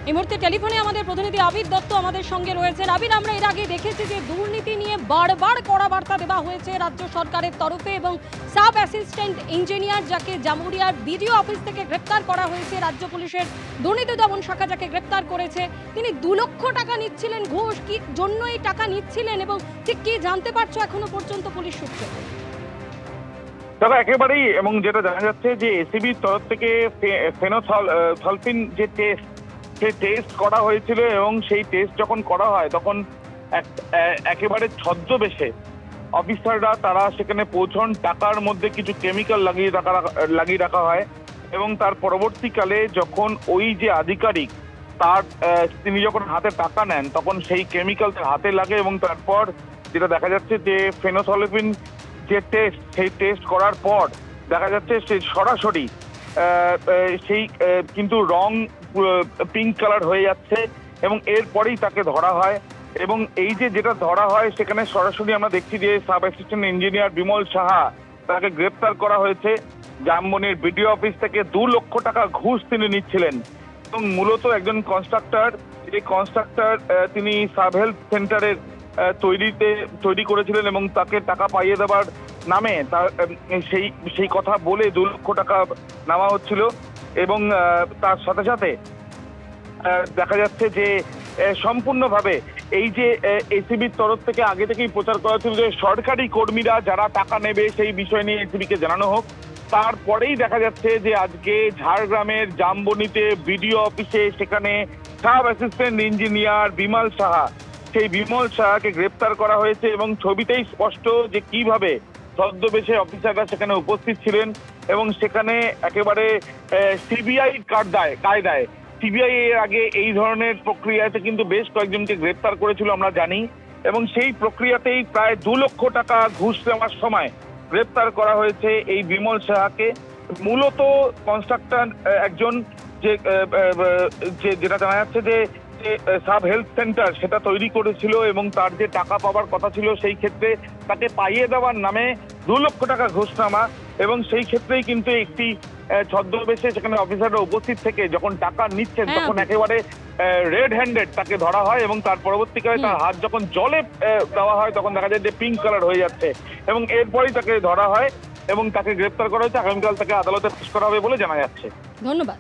এই মুহূর্তে টেলিফোনে আমাদের প্রতিনিধি আবির দত্ত আমাদের সঙ্গে রয়েছেন। আবির, আমরা এর আগে দেখেছি যে দুর্নীতি নিয়ে বারবার কড়া বার্তা দেওয়া হয়েছে রাজ্য সরকারের তরফে, এবং সাব অ্যাসিস্ট্যান্ট ইঞ্জিনিয়ার যাকে জামুরিয়ার বিডিও অফিস থেকে গ্রেপ্তার করা হয়েছে, রাজ্য পুলিশের দুর্নীতি দমন শাখা যাকে গ্রেপ্তার করেছে, তিনি 2 লক্ষ টাকা নিচ্ছিলেন ঘুষ। কি জন্য এই টাকা নিচ্ছিলেন এবং ঠিক কি জানতে পারছো এখনো পর্যন্ত পুলিশ সূত্রে? দাদা একেবারেই, এবং যেটা জানা যাচ্ছে যে এসিবির তরফ থেকে ফেনোসলফিন যে টেস্ট, সেই টেস্ট করা হয়েছিল, এবং সেই টেস্ট যখন করা হয় তখন একেবারে ছদ্মবেশে অফিসাররা তারা সেখানে পৌঁছন। টাকার মধ্যে কিছু কেমিক্যাল লাগিয়ে রাখা হয়, এবং তার পরবর্তীকালে যখন ওই যে আধিকারিক তিনি যখন হাতে টাকা নেন তখন সেই কেমিক্যাল তার হাতে লাগে, এবং তারপর যেটা দেখা যাচ্ছে যে ফেনোসলফিন যে টেস্ট, সেই টেস্ট করার পর দেখা যাচ্ছে সে সরাসরি সেই কিন্তু রং পিঙ্ক কালার হয়ে যাচ্ছে, এবং এরপরেই তাকে ধরা হয়। এবং এই যে যেটা ধরা হয় সেখানে সরাসরি আমরা দেখছি যে sub assistant engineer Bimal Saha, তাকে গ্রেপ্তার করা হয়েছে। জামবনির বিডিও অফিস থেকে 2 লক্ষ টাকা ঘুষ তিনি নিচ্ছিলেন, এবং মূলত একজন কনস্ট্রাক্টর। এই কনস্ট্রাক্টর তিনি সাব হেলথ সেন্টারের তৈরি করেছিলেন, এবং তাকে টাকা পাইয়ে দেওয়ার নামে সেই কথা বলে 2 লক্ষ টাকা নেওয়া হচ্ছিল। এবং তার সাথে সাথে দেখা যাচ্ছে যে সম্পূর্ণভাবে এই যে এসিবির তরফ থেকে আগে থেকেই প্রচার করা ছিল যে সরকারি কর্মীরা যারা টাকা নেবে সেই বিষয় নিয়ে এসিবিকে জানানো হোক। তারপরেই দেখা যাচ্ছে যে আজকে ঝাড়গ্রামের জামবনিতে বিডিও অফিসে সেখানে sub assistant engineer Bimal Saha, সেই বিমল সাহাকে গ্রেপ্তার করা হয়েছে, এবং ছবিতেই স্পষ্ট যে কিভাবে ছদ্মবেশে অফিসাররা সেখানে উপস্থিত ছিলেন, এবং সেখানে একেবারে সিবিআই কায়দায় সিবিআই এর আগে এই ধরনের প্রক্রিয়াতে কিন্তু বেশ কয়েকজনকে গ্রেপ্তার করেছিল আমরা জানি, এবং সেই প্রক্রিয়াতেই প্রায় 2 লক্ষ টাকা ঘুষ নেওয়ার সময় গ্রেপ্তার করা হয়েছে এই বিমল সাহাকে। মূলত কনস্ট্রাক্টর একজন, যেটা জানা যাচ্ছে যে সাব হেলথ সেন্টার সেটা তৈরি করেছিল, এবং তার যে টাকা পাওয়ার কথা ছিল সেই ক্ষেত্রে তাকে পাইয়ে দেওয়ার নামে 2 লক্ষ টাকা ঘুষ নেওয়া, এবং সেই ক্ষেত্রেই কিন্তু একটি ছদ্মবেশে সেখানে অফিসাররা উপস্থিত থেকে যখন টাকা নিচ্ছেন তখন একেবারে রেড হ্যান্ডেড তাকে ধরা হয়, এবং তার পরবর্তীকালে তার হাত যখন জলে দেওয়া হয় তখন দেখা যায় যে পিঙ্ক কালার হয়ে যাচ্ছে, এবং এরপরেই তাকে ধরা হয় এবং তাকে গ্রেপ্তার করা হয়েছে। আগামীকাল তাকে আদালতে পেশ করা হবে বলে জানা যাচ্ছে। ধন্যবাদ।